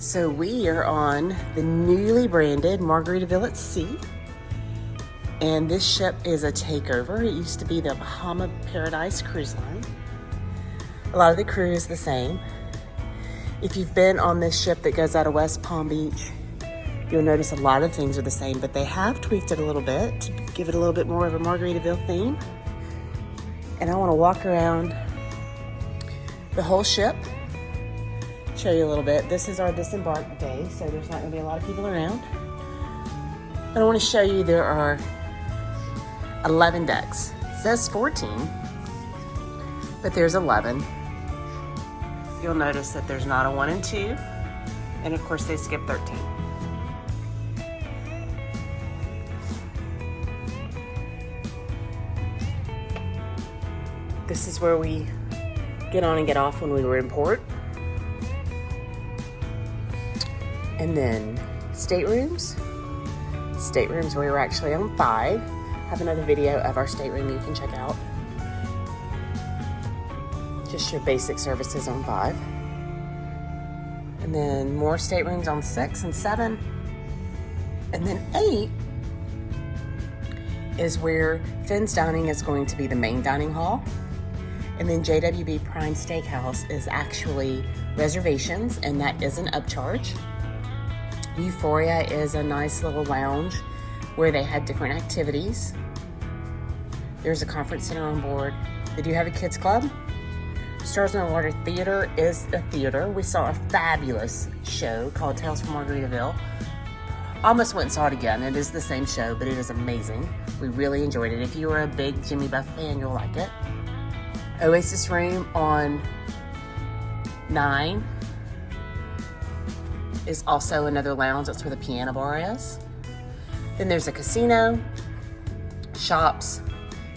So we are on the newly branded Margaritaville at Sea. And this ship is a takeover. It used to be the Bahama Paradise Cruise Line. A lot of the crew is the same. If you've been on this ship that goes out of West Palm Beach, you'll notice a lot of things are the same, but they have tweaked it a little bit to give it a little bit more of a Margaritaville theme. And I want to walk around the whole ship, show you a little bit. This is our disembark day, so there's not going to be a lot of people around. But I want to show you there are 11 decks. It says 14, but there's 11. You'll notice that there's not a 1 and 2, and of course they skip 13. This is where we get on and get off when we were in port. And then staterooms. Staterooms, we were actually on 5. Have another video of our stateroom you can check out. Just your basic services on 5. And then more staterooms on 6 and 7. And then 8 is where Finn's Dining is going to be the main dining hall. And then JWB Prime Steakhouse is actually reservations, and that is an upcharge. Euphoria is a nice little lounge where they had different activities. There's a conference center on board. They do have a kids club. Stars on the Water Theater is a theater. We saw a fabulous show called Tales from Margaritaville. Almost went and saw it again. It is the same show, but it is amazing. We really enjoyed it. If you are a big Jimmy Buff fan, you'll like it. Oasis Room on 9 is also another lounge. That's where the piano bar is. Then there's a casino, shops,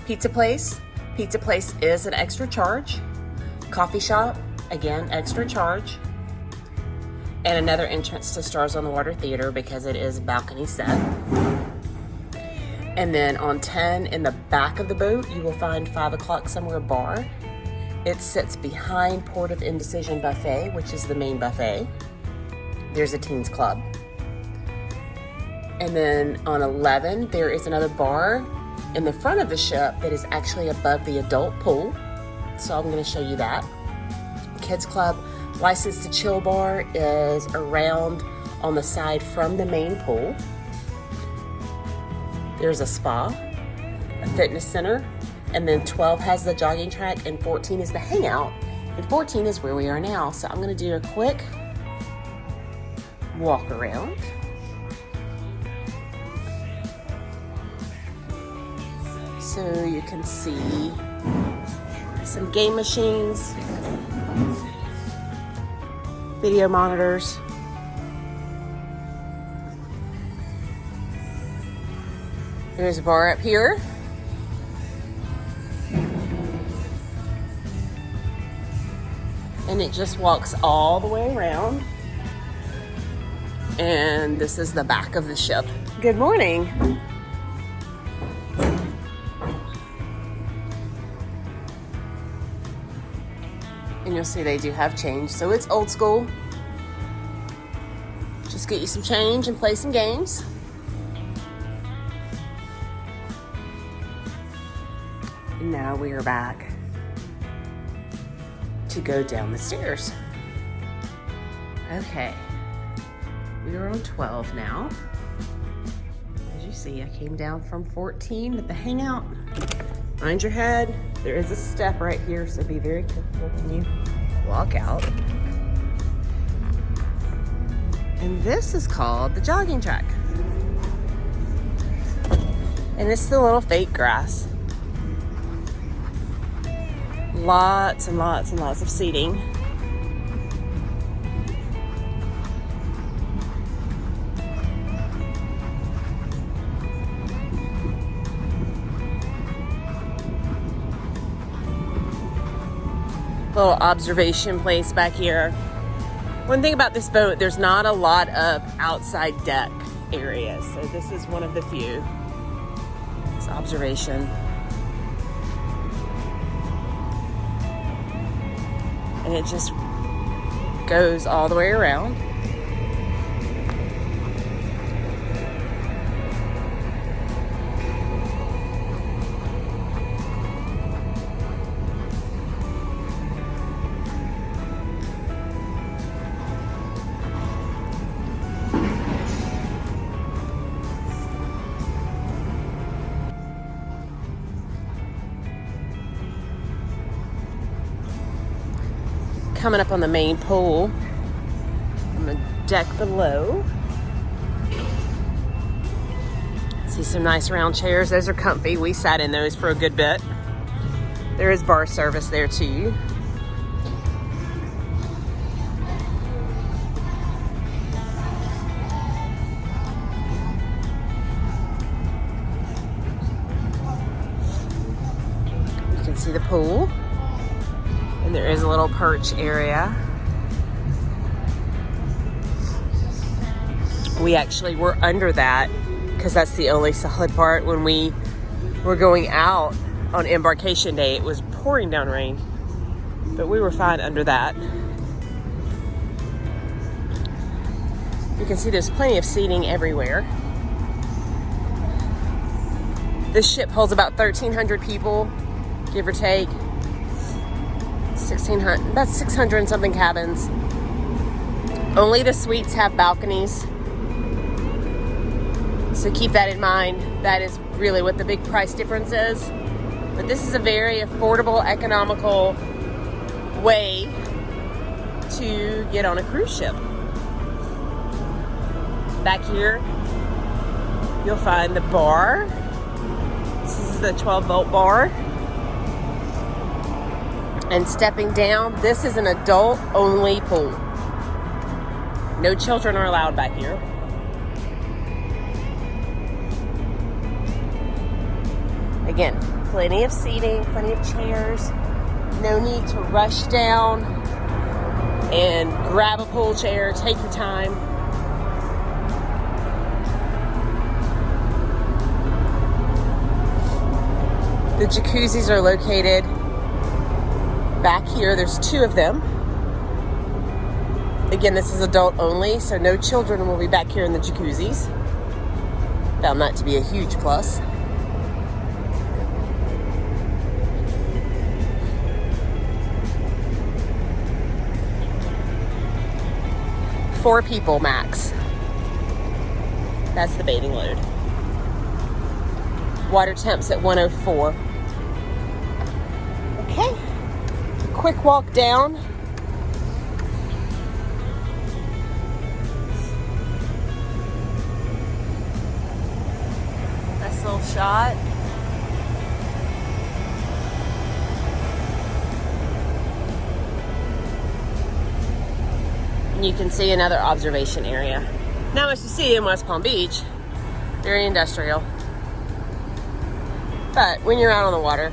pizza place. Pizza place is an extra charge. Coffee shop, again, extra charge. And another entrance to Stars on the Water Theater because it is balcony set. And then on 10, in the back of the boat, you will find 5 o'clock somewhere bar. It sits behind Port of Indecision Buffet, which is the main buffet. There's a teens club. And then on 11, there is another bar in the front of the ship that is actually above the adult pool. So I'm going to show you that. Kids club, License to Chill bar is around on the side from the main pool. There's a spa, a fitness center, and then 12 has the jogging track, and 14 is the hangout, and 14 is where we are now. So I'm going to do a quick walk around. So you can see some game machines, video monitors, there's a bar up here, and it just walks all the way around. And this is the back of the ship. Good morning. And you'll see they do have change. So it's old school. Just get you some change and play some games. And now we are back to go down the stairs. Okay. We are on 12 now. As you see, I came down from 14 with the hangout. Mind your head. There is a step right here, so be very careful when you walk out. And this is called the jogging track. And it's the little fake grass. Lots and lots and lots of seating. Little observation place back here. One thing about this boat, there's not a lot of outside deck areas, so this is one of the few. It's observation. And it just goes all the way around. coming up on the main pool on the deck below. See some nice round chairs. Those are comfy. We sat in those for a good bit. There is bar service there too. You can see the pool. And there is a little perch area. We actually were under that because that's the only solid part. When we were going out on embarkation day, it was pouring down rain, but we were fine under that. You can see there's plenty of seating everywhere. This ship holds about 1,300 people, give or take. 1,600, about 600 and something cabins. Only the suites have balconies. So keep that in mind. That is really what the big price difference is. But this is a very affordable, economical way to get on a cruise ship. Back here, you'll find the bar. This is the 12-volt bar. And stepping down, this is an adult-only pool. No children are allowed back here. Again, plenty of seating, plenty of chairs. No need to rush down and grab a pool chair. Take your time. The jacuzzis are located back here. There's 2 of them. Again, this is adult only, so no children will be back here in the jacuzzis. Found that to be a huge plus. Four people max. That's the bathing load. Water temps at 104. Okay. Quick walk down. Nice little shot. And you can see another observation area. Not much to see in West Palm Beach. Very industrial. But when you're out on the water,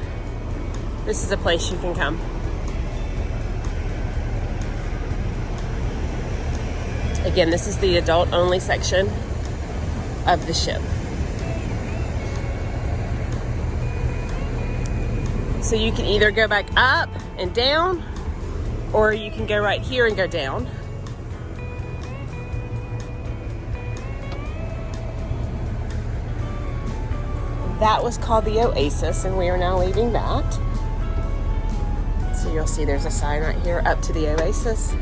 this is a place you can come. Again, this is the adult-only section of the ship. So you can either go back up and down, or you can go right here and go down. That was called the Oasis, and we are now leaving that. So you'll see there's a sign right here, up to the Oasis.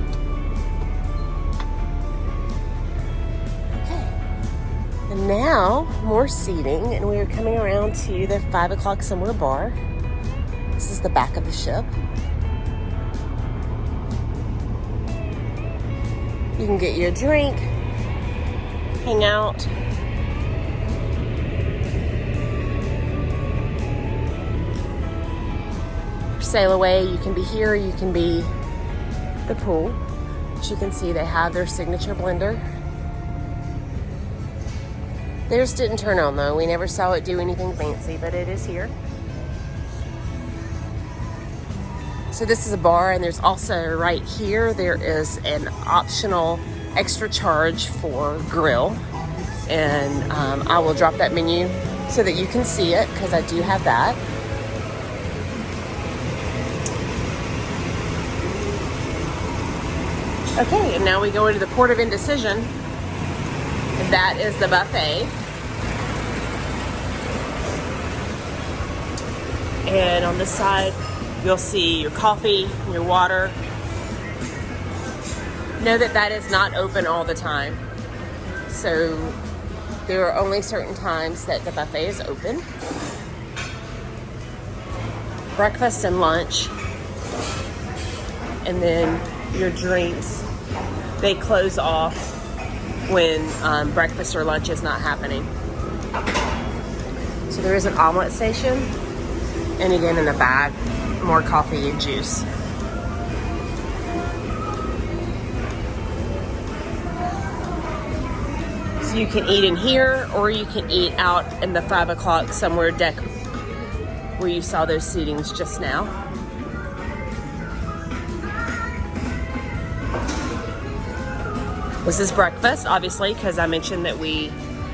Okay. And now, more seating, and we are coming around to the 5 o'clock somewhere bar. This is the back of the ship. You can get you a drink, hang out. Sail away. You can be here, you can be the pool. As you can see, they have their signature blender. Theirs didn't turn on though. We never saw it do anything fancy, but it is here. So this is a bar, and there's also right here, there is an optional extra charge for grill. And I will drop that menu so that you can see it, because I do have that. Okay, and now we go into the port of indecision. And that is the buffet. And on this side, you'll see your coffee, your water. Know that that is not open all the time. So there are only certain times that the buffet is open. Breakfast and lunch. And then your drinks. They close off when breakfast or lunch is not happening. So there is an omelet station. And again, in the back, more coffee and juice. So you can eat in here, or you can eat out in the 5 o'clock somewhere deck where you saw those seatings just now. This is breakfast, obviously, because I mentioned that we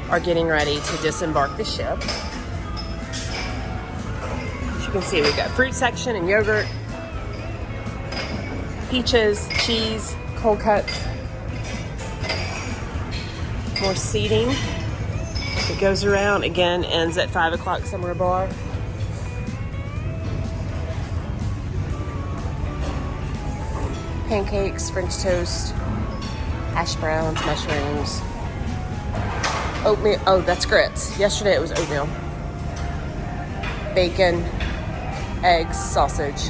are getting ready to disembark the ship. As you can see, we've got fruit section and yogurt, peaches, cheese, cold cuts. More seating. It goes around, again, ends at 5 o'clock somewhere bar. Pancakes, French toast, hash browns, mushrooms, oatmeal. Oh, that's grits. Yesterday it was oatmeal. Bacon, eggs, sausage.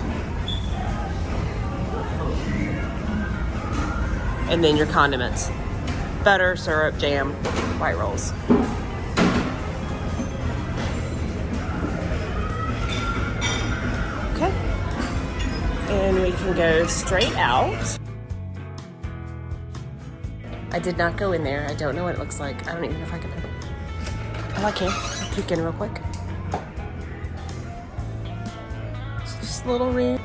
And then your condiments. Butter, syrup, jam, white rolls. Okay. And we can go straight out. I did not go in there. I don't know what it looks like. I don't even know if I can. Oh, I can. I'll peek in real quick. It's just a little room,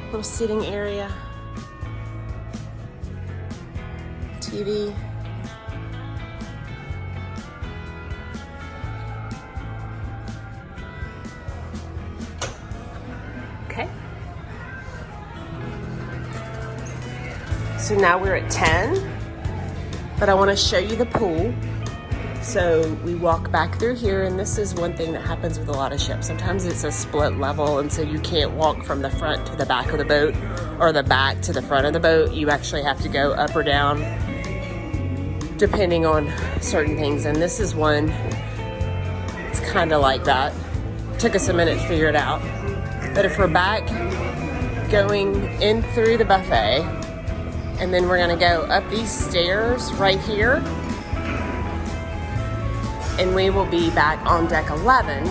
little sitting area. TV. Okay. So now we're at 10, but I want to show you the pool. So we walk back through here, and this is one thing that happens with a lot of ships. Sometimes it's a split level, and so you can't walk from the front to the back of the boat or the back to the front of the boat. You actually have to go up or down depending on certain things. And this is one, it's kind of like that. Took us a minute to figure it out. But if we're back going in through the buffet, and then we're gonna go up these stairs right here, and we will be back on deck 11,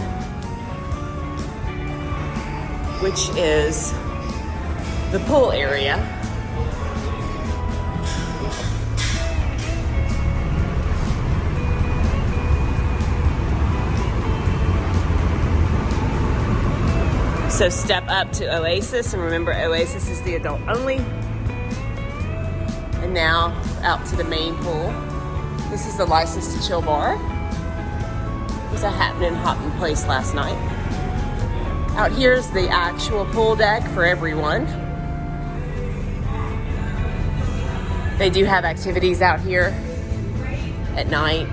which is the pool area. So step up to Oasis, and remember Oasis is the adult only. And now out to the main pool. This is the License to Chill bar. It was a happening, hopping place last night. Out here's the actual pool deck for everyone. They do have activities out here at night.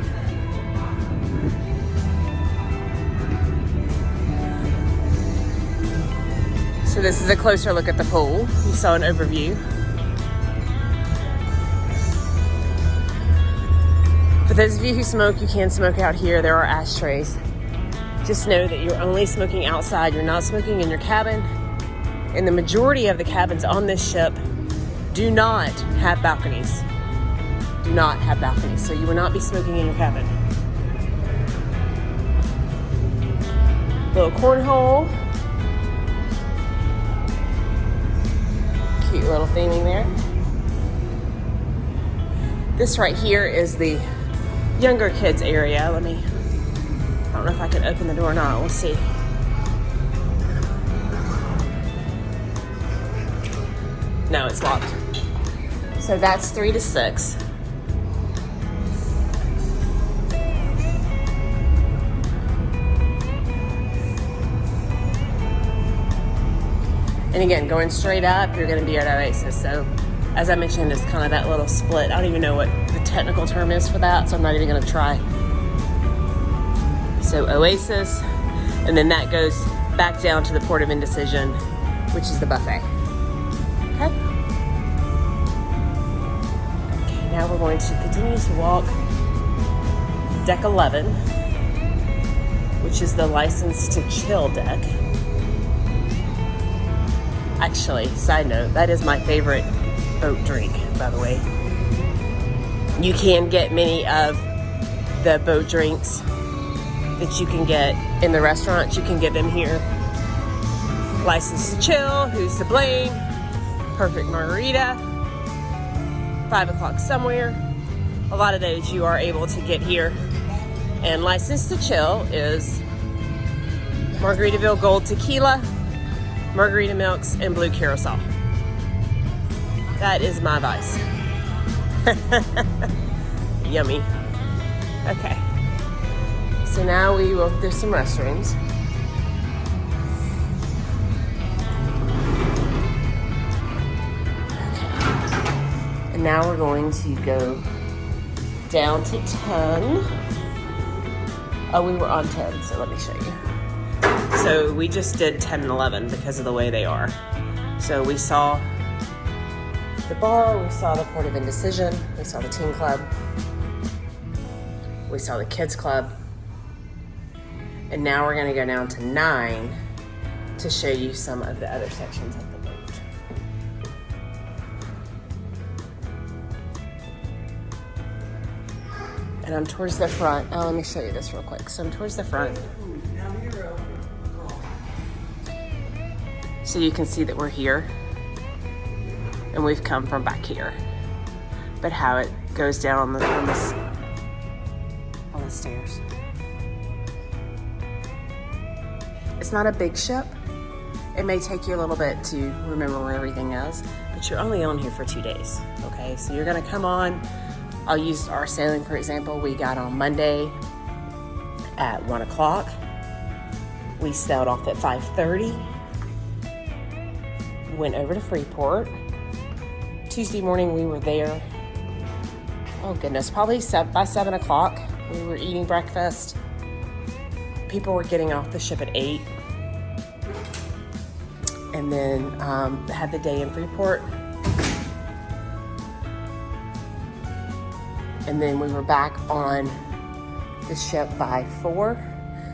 So this is a closer look at the pool. You saw an overview. For those of you who smoke, you can smoke out here. There are ashtrays. Just know that you're only smoking outside. You're not smoking in your cabin. And the majority of the cabins on this ship do not have balconies. Do not have balconies. So you will not be smoking in your cabin. Little cornhole. Cute little theming there. This right here is the younger kids area. I don't know if I can open the door or not. We'll see. No, it's locked. So that's 3 to 6. And again, going straight up, you're going to be at Oasis. So as I mentioned, it's kind of that little split. I don't even know what the technical term is for that, so I'm not even going to try. So Oasis, and then that goes back down to the port of indecision, which is the buffet. Okay. Okay, now we're going to continue to walk deck 11, which is the License to Chill deck. Actually, side note, that is my favorite boat drink, by the way. You can get many of the boat drinks that you can get in the restaurants. You can get them here. License to Chill, Who's to Blame, Perfect Margarita, 5 o'clock somewhere. A lot of those you are able to get here. And License to Chill is Margaritaville Gold Tequila, Margarita Milks, and Blue Carousel. That is my vice. Yummy. Okay. So now we will, there's some restrooms. Okay. And now we're going to go down to 10. Oh, we were on 10, so let me show you. So we just did 10 and 11 because of the way they are. So we saw the bar, we saw the Port of Indecision, we saw the teen club, we saw the kids club, and now we're gonna go down to 9 to show you some of the other sections of the boat. And I'm towards the front. Oh, let me show you this real quick. So I'm towards the front. So you can see that we're here and we've come from back here. But how it goes down on the stairs. It's not a big ship. It may take you a little bit to remember where everything is, but you're only on here for 2 days, okay? So you're gonna come on. I'll use our sailing, for example. We got on Monday at 1 o'clock. We sailed off at 5:30. Went over to Freeport. Tuesday morning we were there. Oh goodness, probably by 7 o'clock. We were eating breakfast. People were getting off the ship at 8. And then had the day in Freeport. And then we were back on the ship by 4.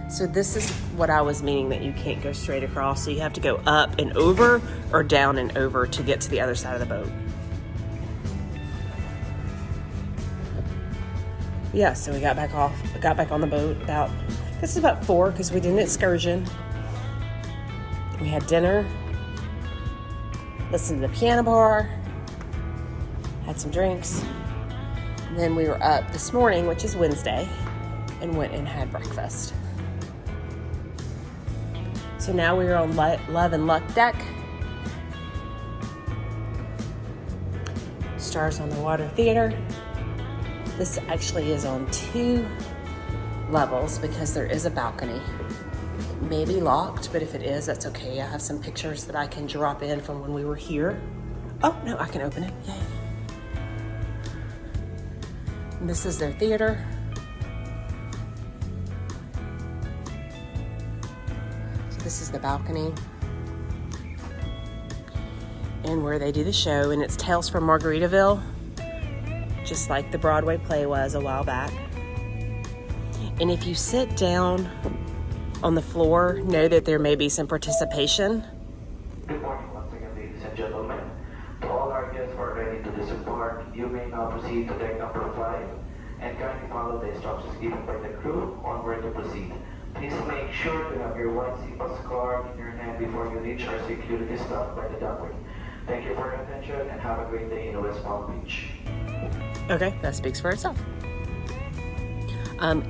So this is what I was meaning, that you can't go straight across. So you have to go up and over or down and over to get to the other side of the boat. Yeah, so we got back on the boat about, this is about 4 because we did an excursion. We had dinner, listened to the piano bar, had some drinks. And then we were up this morning, which is Wednesday, and went and had breakfast. So now we are on Love and Luck deck. Stars on the Water Theater. This actually is on 2 levels because there is a balcony. It may be locked, but if it is, that's okay. I have some pictures that I can drop in from when we were here. Oh, no, I can open it. Yay. And this is their theater. So this is the balcony. And where they do the show, and it's Tales from Margaritaville, just like the Broadway play was a while back. And if you sit down on the floor, know that there may be some participation. Good morning once again, ladies and gentlemen. To all our guests who are ready to disembark, you may now proceed to deck number 5 and kindly follow the instructions given by the crew on where to proceed. Please make sure to have your white seatbelt card in your hand before you reach our security staff by the dockway. Thank you for your attention and have a great day in West Palm Beach. Okay, that speaks for itself.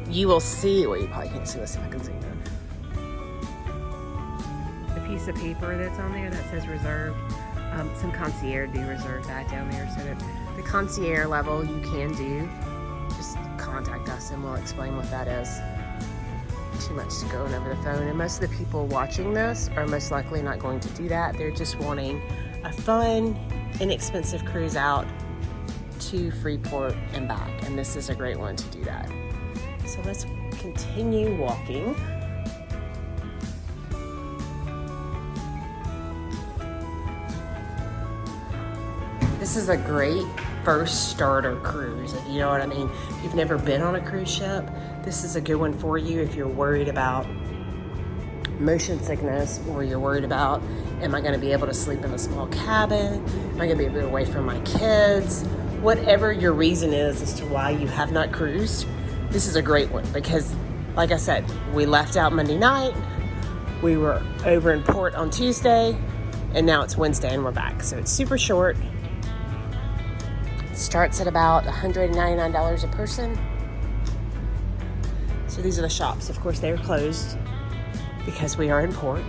You will see, well, you probably can't see this if I can zoom in. The piece of paper that's on there that says reserved. Some concierge do reserve that down there, so that the concierge level you can do. Just contact us and we'll explain what that is. Too much to go over the phone, and most of the people watching this are most likely not going to do that. They're just wanting a fun, inexpensive cruise out to Freeport and back, and this is a great one to do that. So let's continue walking. This is a great first starter cruise, if you know what I mean. If you've never been on a cruise ship, this is a good one for you if you're worried about motion sickness, or you're worried about, am I going to be able to sleep in a small cabin? Am I going to be able to be away from my kids? Whatever your reason is as to why you have not cruised, this is a great one because, like I said, we left out Monday night, we were over in port on Tuesday, and now it's Wednesday and we're back. So it's super short. It starts at about $199 a person. So these are the shops. Of course, they are closed because we are in port.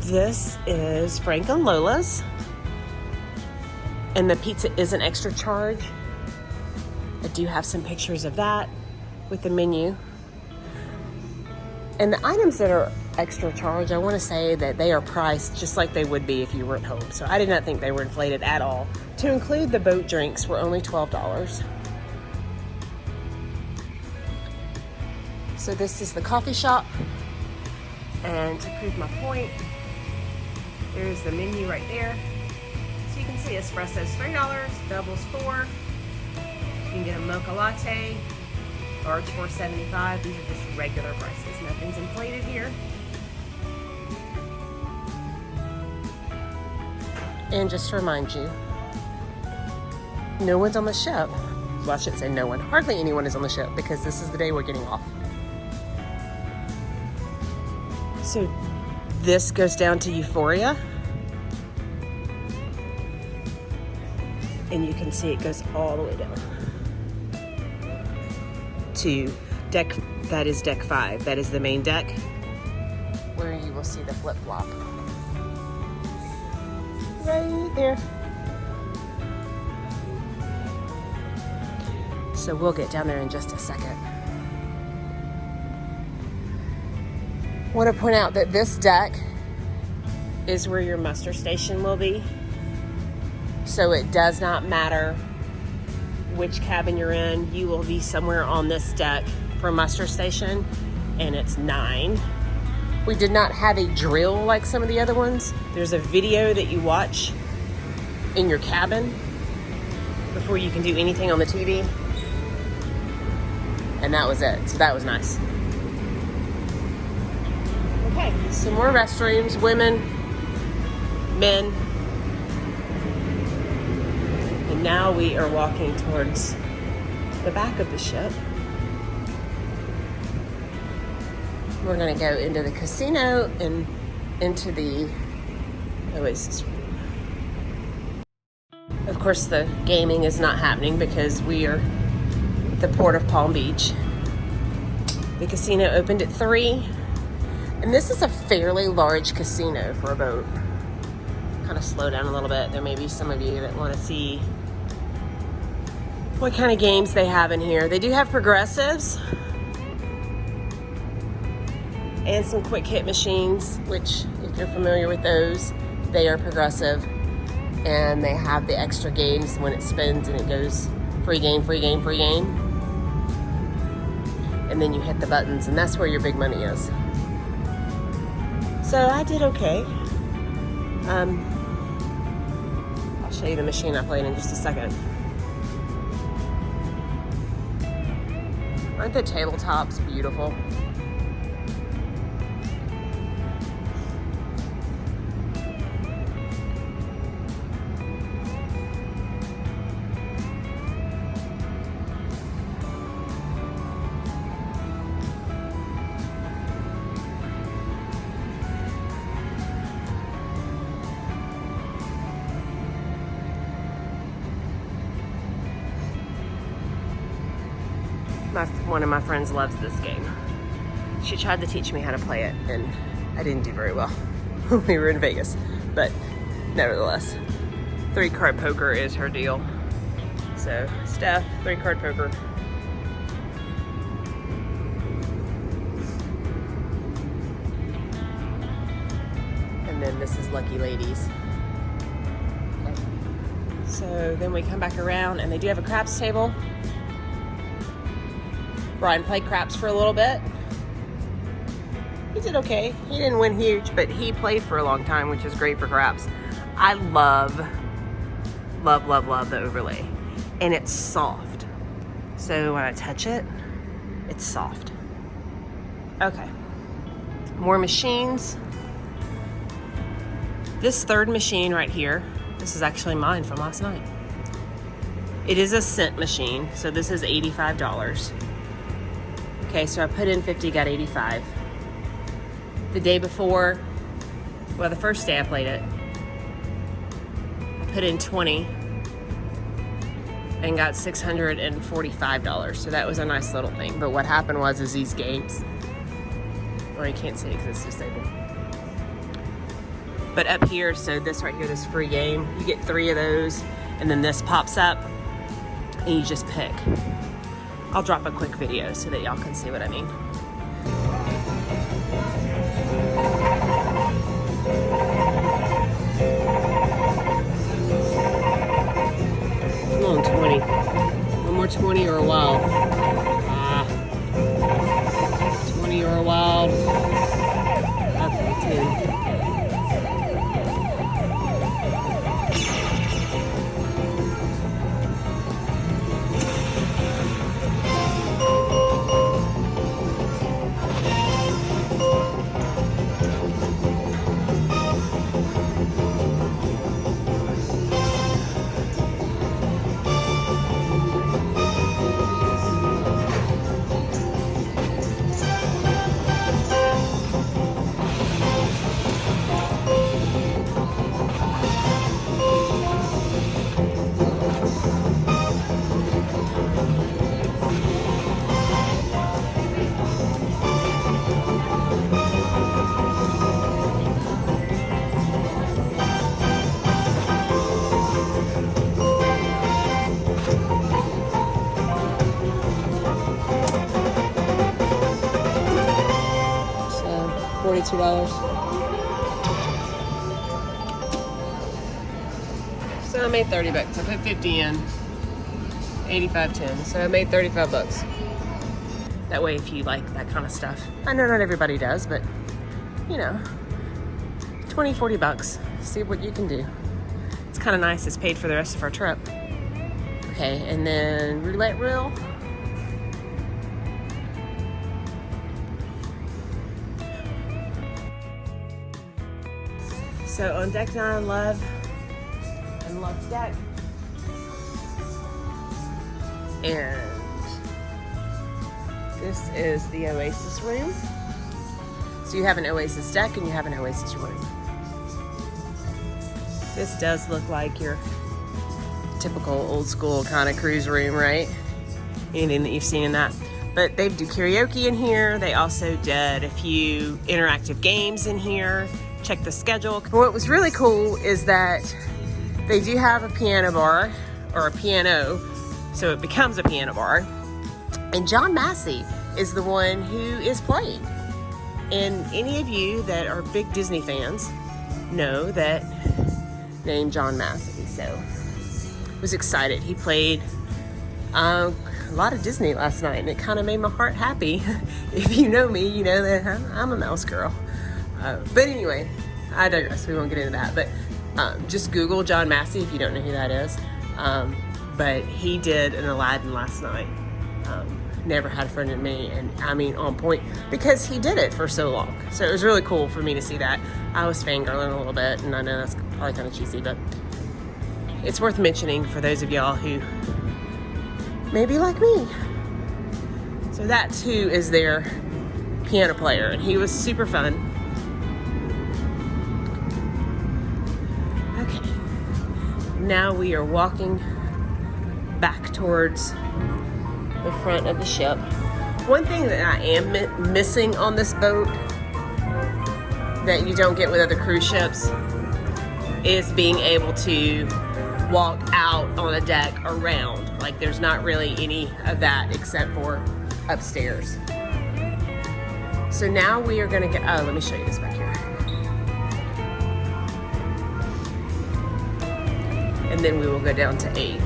This is Frank and Lola's, and the pizza is an extra charge. I do have some pictures of that with the menu. And the items that are extra charge, I want to say that they are priced just like they would be if you were at home. So I did not think they were inflated at all. To include the boat drinks were only $12. So this is the coffee shop. And to prove my point, there's the menu right there. So you can see espresso's $3, doubles $4. You can get a mocha latte, large $4.75. These are just regular prices. Nothing's inflated here. And just to remind you, no one's on the ship. Well, I shouldn't say no one. Hardly anyone is on the ship because this is the day we're getting off. So this goes down to Euphoria. And you can see it goes all the way down to deck, that is deck 5. That is the main deck where you will see the flip-flop. Right there. So we'll get down there in just a second. I want to point out that this deck is where your muster station will be. So it does not matter which cabin you're in, you will be somewhere on this deck for muster station, and it's 9. We did not have a drill like some of the other ones. There's a video that you watch in your cabin before you can do anything on the TV. And that was it. So that was nice. Okay, some more restrooms, women, men. And now we are walking towards the back of the ship. We're going to go into the casino and into the Oasis Room. Of course, the gaming is not happening because we are at the port of Palm Beach. The casino opened at 3. And this is a fairly large casino for a boat. Kind of slow down a little bit. There may be some of you that want to see what kind of games they have in here. They do have progressives and some quick hit machines, which if you're familiar with those, they are progressive. And they have the extra games when it spins and it goes free game, free game, free game. And then you hit the buttons, and that's where your big money is. So I did okay. I'll show you the machine I played in just a second. Aren't the tabletops beautiful? One of my friends loves this game. She tried to teach me how to play it, and I didn't do very well when we were in Vegas. But nevertheless, 3-card poker is her deal. So, Steph, 3-card poker. And then this is Lucky Ladies. Okay. So then we come back around, and they do have a craps table. Brian played craps for a little bit. He did okay. He didn't win huge, but he played for a long time, which is great for craps. I love the overlay. And it's soft. So when I touch it, it's soft. Okay, more machines. This third machine right here, this is actually mine from last night. It is a cent machine, so this is $85. Okay, so I put in 50, got 85. The day before, well, the first day I played it, I put in 20 and got $645. So that was a nice little thing. But what happened was these games, well, you can't see it because it's disabled. But up here, so this right here, this free game, you get 3 of those, and then this pops up, and you just pick. I'll drop a quick video so that y'all can see what I mean. Come on, 20. One more 20 or a wild. 20 or a wild. Okay, 10. $42. So I made 30 bucks. I put 50 in, 85.10. So I made 35 bucks. That way, if you like that kind of stuff, I know not everybody does, but you know, 20, 40 bucks. See what you can do. It's kind of nice. It's paid for the rest of our trip. Okay, and then roulette reel. So on deck 9, love deck. And this is the Oasis Room. So you have an Oasis deck and you have an Oasis room. This does look like your typical old school kind of cruise room, right? Anything that you've seen in that. But they do karaoke in here. They also did a few interactive games in here. Check the schedule. What was really cool is that they do have a piano bar, or a piano, so it becomes a piano bar. And John Massey is the one who is playing. And any of you that are big Disney fans know that name John Massey. So was excited. He played a lot of Disney last night, and it kind of made my heart happy. If you know me, you know that I'm a mouse girl. But anyway, I digress. We won't get into that. But just Google John Massey if you don't know who that is. But he did an Aladdin last night. Never Had a Friend in Me, and I mean on point, because he did it for so long. So it was really cool for me to see that. I was fangirling a little bit, and I know that's probably kind of cheesy, but it's worth mentioning for those of y'all who maybe like me. So that too is their piano player, and he was super fun. Now we are walking back towards the front of the ship. One thing that I am missing on this boat that you don't get with other cruise ships is being able to walk out on a deck around. Like, there's not really any of that except for upstairs. So now we are gonna get, oh, let me show you this back here. And then we will go down to 8.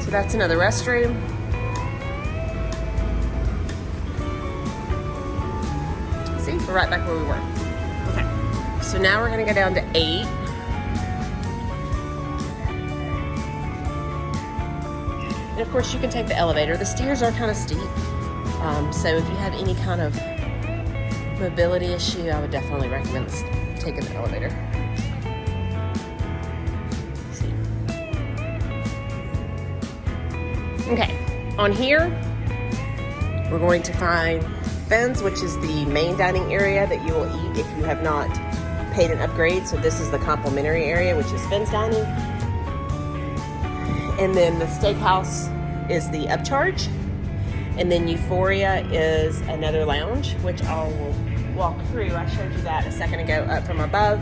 So that's another restroom. See, we're right back where we were. Okay, so now we're gonna go down to 8. And of course you can take the elevator. The stairs are kind of steep. So if you have any kind of mobility issue, I would definitely recommend taking the elevator. Let's see. Okay, on here, we're going to find Finn's, which is the main dining area that you will eat if you have not paid an upgrade. So this is the complimentary area, which is Finn's dining. And then the steakhouse is the upcharge. And then Euphoria is another lounge, which I will walk through. I showed you that a second ago up from above.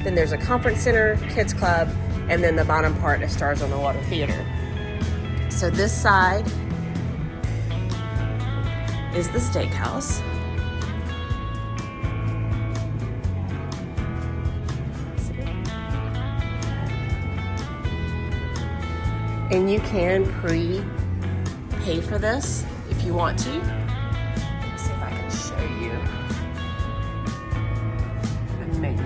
Then there's a conference center, kids club, and then the bottom part of Stars on the Water Theater. So this side is the steakhouse. And you can pre-pay for this if you want to. Let's see if I can show you the menu.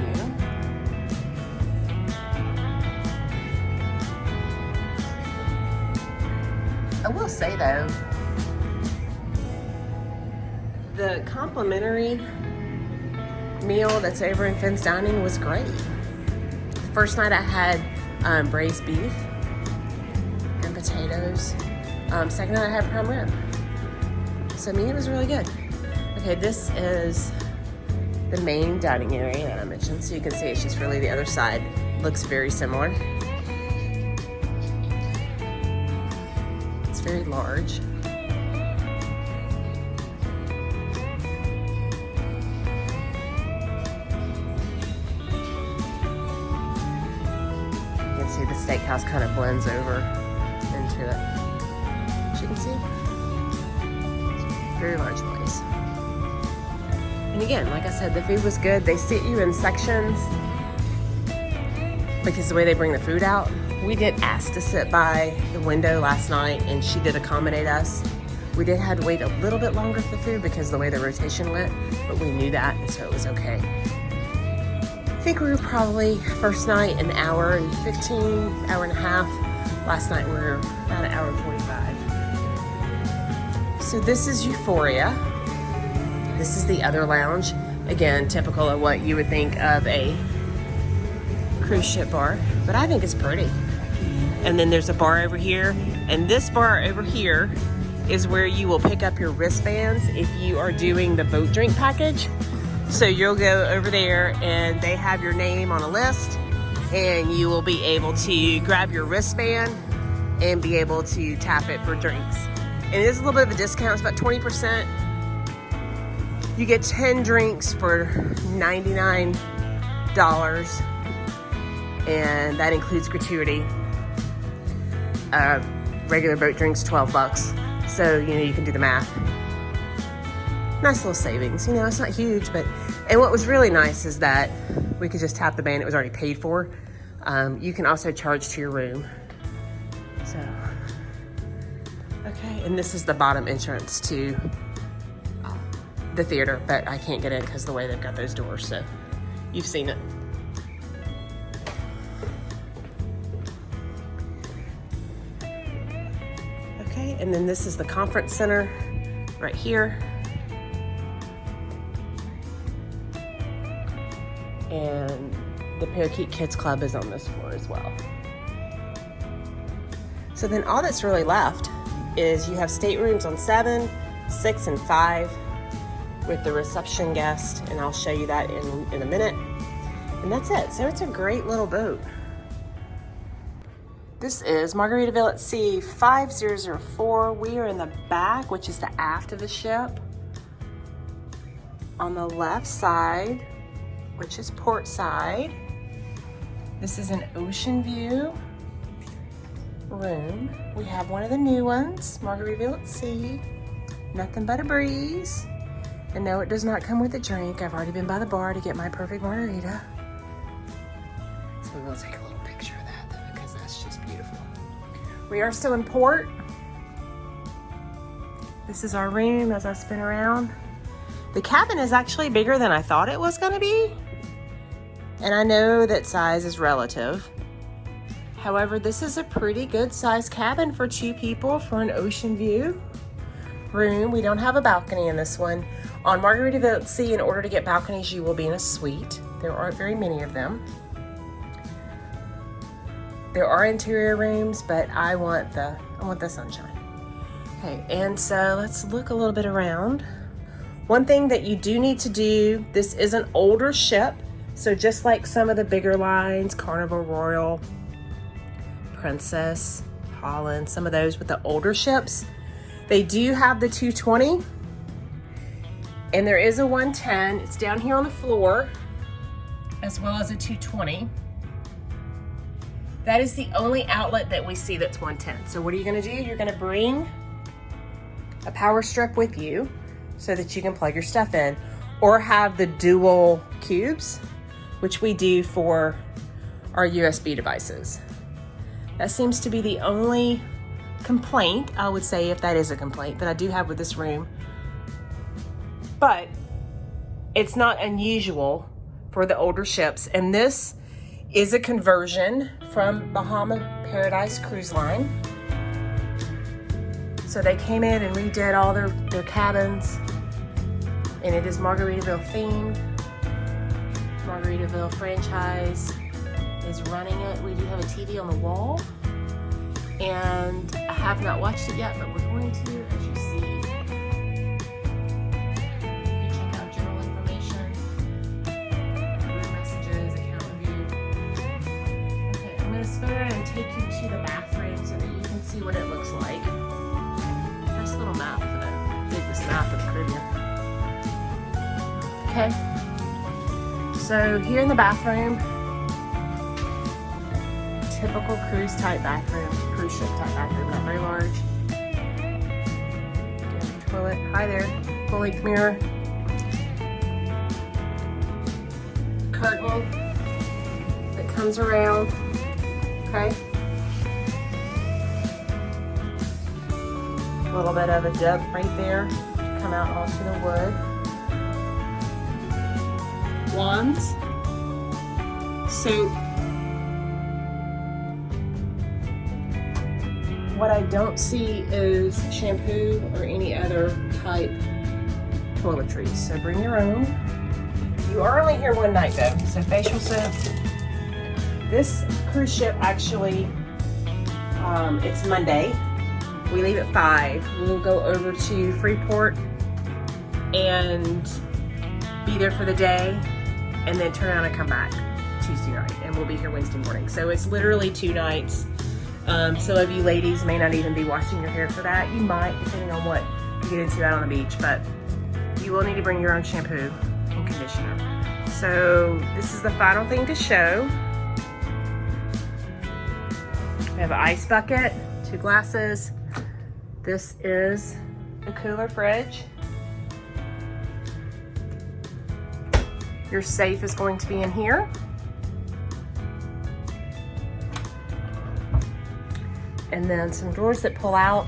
I will say though, the complimentary meal that's over in Finn's Dining was great. The first night I had braised beef and potatoes. Second night I had prime rib. So it was really good. Okay, this is the main dining area that I mentioned. So you can see it's just really the other side. Looks very similar. It's very large. See, the steakhouse kind of blends over into it. As you can see, it's a very large place. And again, like I said, the food was good. They sit you in sections because the way they bring the food out. We did ask to sit by the window last night, and she did accommodate us. We did have to wait a little bit longer for the food because of the way the rotation went, but we knew that, and so it was okay. I think we were probably first night an hour and 15, hour and a half. Last night we were about an hour and 45. So this is Euphoria. This is the other lounge. Again, typical of what you would think of a cruise ship bar, but I think it's pretty. And then there's a bar over here, and this bar over here is where you will pick up your wristbands if you are doing the boat drink package. So you'll go over there and they have your name on a list, and you will be able to grab your wristband and be able to tap it for drinks. And it is a little bit of a discount, it's about 20%. You get 10 drinks for $99, and that includes gratuity. Regular boat drinks, $12. So, you can do the math. Nice little savings. It's not huge, but, and what was really nice is that we could just tap the band. It was already paid for. You can also charge to your room. So, okay. And this is the bottom entrance to the theater, but I can't get in because of the way they've got those doors. So you've seen it. Okay. And then this is the conference center right here. And the Parakeet Kids Club is on this floor as well. So then all that's really left is you have staterooms on 7, 6, and 5 with the reception guest, and I'll show you that in a minute. And that's it. So it's a great little boat. This is Margaritaville at Sea 5004. We are in the back, which is the aft of the ship. On the left side, which is port side. This is an Oceanview room. We have one of the new ones, Margaritaville at Sea. Nothing but a breeze. And no, it does not come with a drink. I've already been by the bar to get my perfect margarita. So we'll take a little picture of that though, because that's just beautiful. We are still in port. This is our room as I spin around. The cabin is actually bigger than I thought it was gonna be. And I know that size is relative. However, this is a pretty good sized cabin for 2 people for an ocean view. room. We don't have a balcony in this one. On Margaritaville at Sea, in order to get balconies, you will be in a suite. There aren't very many of them. There are interior rooms, but I want the sunshine. Okay, and so let's look a little bit around. One thing that you do need to do, this is an older ship, so just like some of the bigger lines, Carnival Royal, Princess, Holland, some of those with the older ships, they do have the 220, and there is a 110. It's down here on the floor, as well as a 220. That is the only outlet that we see that's 110. So what are you gonna do? You're gonna bring a power strip with you so that you can plug your stuff in, or have the dual cubes, which we do for our USB devices. That seems to be the only complaint, I would say, if that is a complaint, that I do have with this room. But it's not unusual for the older ships, and this is a conversion from Bahama Paradise Cruise Line. So they came in and redid all their cabins, and it is Margaritaville themed. Margaritaville franchise is running it. We do have a TV on the wall, and I have not watched it yet, but we're going to, as you see. You can check out general information, room messages, account review. Okay, I'm going to spin around and take you to the bathroom so that you can see what it looks like. Nice little map for the biggest map of the Caribbean. Okay, so here in the bathroom, typical cruise type bathroom, cruise ship type bathroom, not very large. Again, toilet, hi there, full length mirror. Curtain that comes around, okay. A little bit of a jump right there to come out onto the wood. Wands. So what I don't see is shampoo or any other type toiletries. So bring your own. You are only here one night though, so facial soap. This cruise ship actually, it's Monday. We leave at 5. We'll go over to Freeport and be there for the day, and then turn around and come back Tuesday night, and we'll be here Wednesday morning. So it's literally 2 nights. Some of you ladies may not even be washing your hair for that. You might, depending on what you get into out on the beach, but you will need to bring your own shampoo and conditioner. So this is the final thing to show. We have an ice bucket, 2 glasses. This is the cooler fridge. Your safe is going to be in here. And then some drawers that pull out.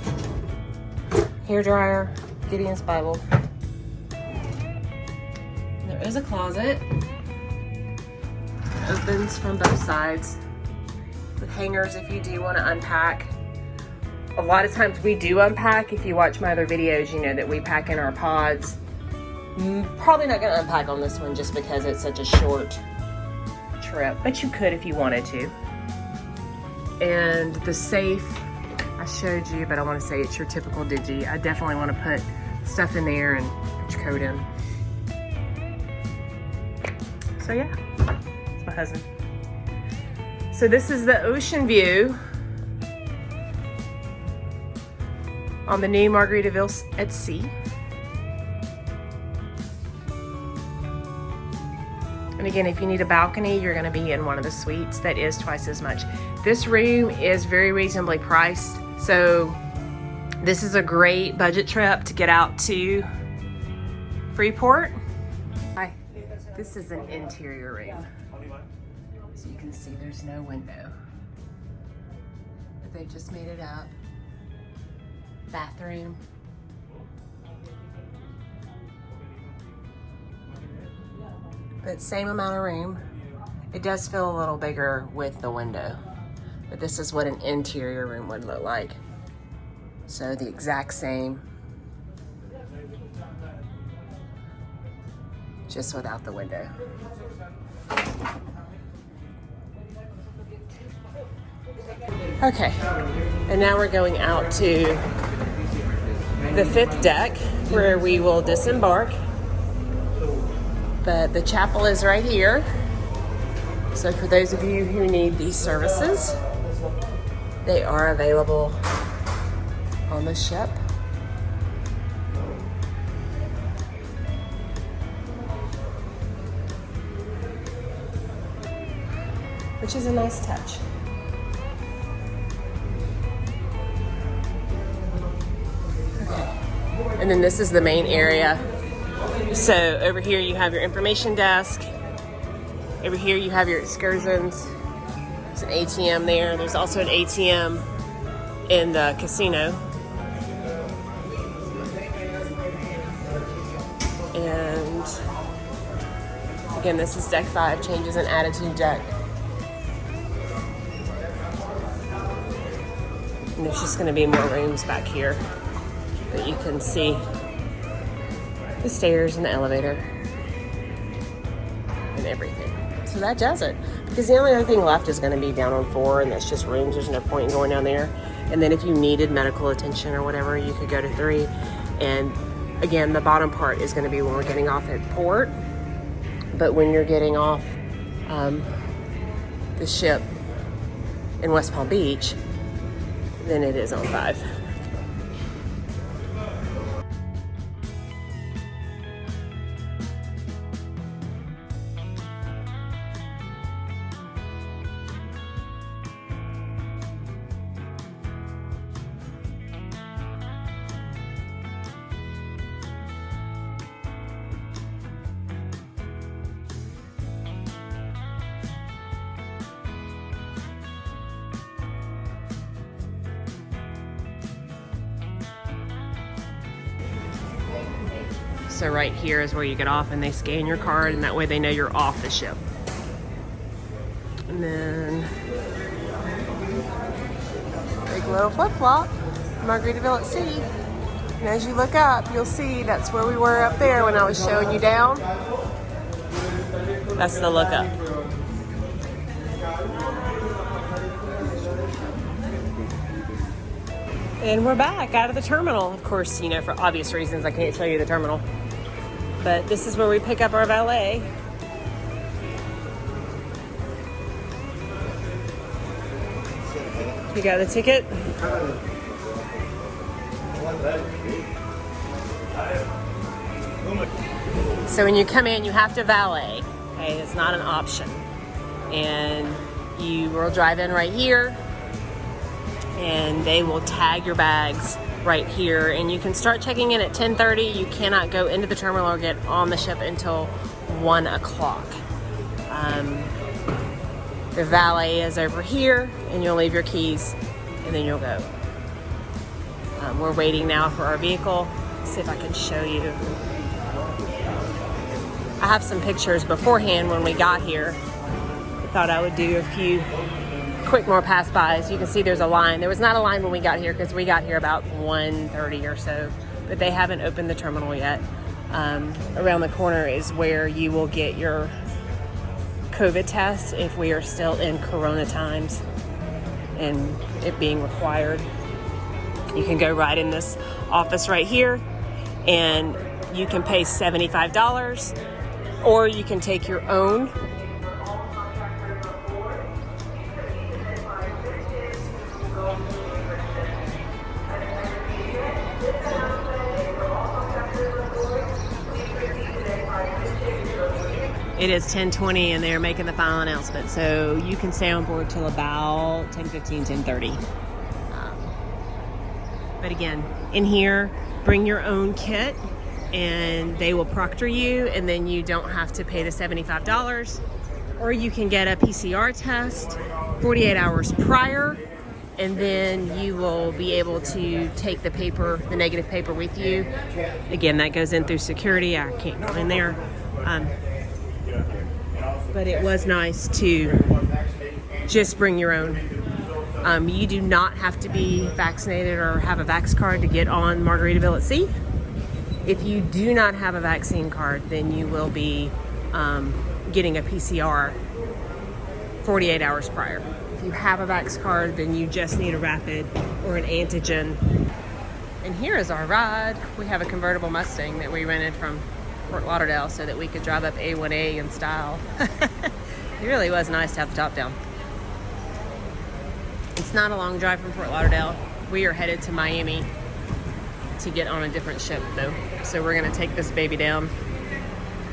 Hair dryer, Gideon's Bible. And there is a closet. It opens from both sides with hangers if you do want to unpack. A lot of times we do unpack. If you watch my other videos, you know that we pack in our pods. Probably not going to unpack on this one just because it's such a short trip, but you could if you wanted to. And the safe, I showed you, but I want to say it's your typical digi. I definitely want to put stuff in there and put your coat in. So yeah, it's my husband. So this is the Oceanview on the new Margaritaville at Sea. And again, if you need a balcony, you're going to be in one of the suites. That is twice as much. This room is very reasonably priced. So this is a great budget trip to get out to Freeport. Hi. This is an interior room. So you can see there's no window. But they just made it up. Bathroom. But same amount of room. It does feel a little bigger with the window. But this is what an interior room would look like. So the exact same just without the window. Okay, and now we're going out to the 5th deck where we will disembark. But the chapel is right here. So for those of you who need these services, they are available on the ship. Which is a nice touch. Okay. And then this is the main area. So over here you have your information desk. Over here you have your excursions. There's an ATM there. There's also an ATM in the casino. And again, this is deck 5, changes in attitude deck. And there's just going to be more rooms back here that you can see the stairs and the elevator and everything. So that does it. Because the only other thing left is going to be down on 4, and that's just rooms. There's no point in going down there. And then if you needed medical attention or whatever, you could go to 3. And again, the bottom part is going to be when we're getting off at port. But when you're getting off the ship in West Palm Beach, then it is on 5. So right here is where you get off, and they scan your card, and that way they know you're off the ship. And then big little flip-flop, Margaritaville at sea. And as you look up, you'll see that's where we were up there when I was showing you down. That's the look up. And we're back out of the terminal. Of course, you know, for obvious reasons, I can't show you the terminal. But this is where we pick up our valet. You got the ticket? So when you come in, you have to valet. Okay, it's not an option. And you will drive in right here, and they will tag your bags right here, and you can start checking in at 10:30. You cannot go into the terminal or get on the ship until 1 o'clock. The valet is over here, and you'll leave your keys, and then you'll go. We're waiting now for our vehicle. Let's see if I can show you. I have some pictures beforehand when we got here. I thought I would do a few quick more pass-bys. You can see there's a line. There was not a line when we got here because we got here about 1:30 or so, but they haven't opened the terminal yet. Around the corner is where you will get your COVID test if we are still in Corona times and it being required. You can go right in this office right here, and you can pay $75, or you can take your own. It is 10:20 and they're making the final announcement. So you can stay on board till about 10:15, 10:30. But again, in here, bring your own kit and they will proctor you, and then you don't have to pay the $75. Or you can get a PCR test 48 hours prior, and then you will be able to take the paper, the negative paper with you. Again, that goes in through security. I can't go in there. But it was nice to just bring your own. You do not have to be vaccinated or have a Vax card to get on Margaritaville at sea. If you do not have a vaccine card, then you will be getting a PCR 48 hours prior. If you have a Vax card, then you just need a rapid or an antigen. And here is our ride. We have a convertible Mustang that we rented from Fort Lauderdale so that we could drive up A1A in style. It really was nice to have the top down. It's not a long drive from Fort Lauderdale. We are headed to Miami to get on a different ship though. So we're gonna take this baby down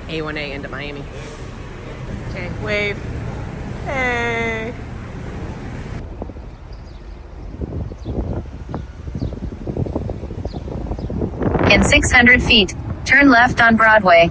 A1A into Miami. Okay, wave. Hey. In 600 feet, turn left on Broadway.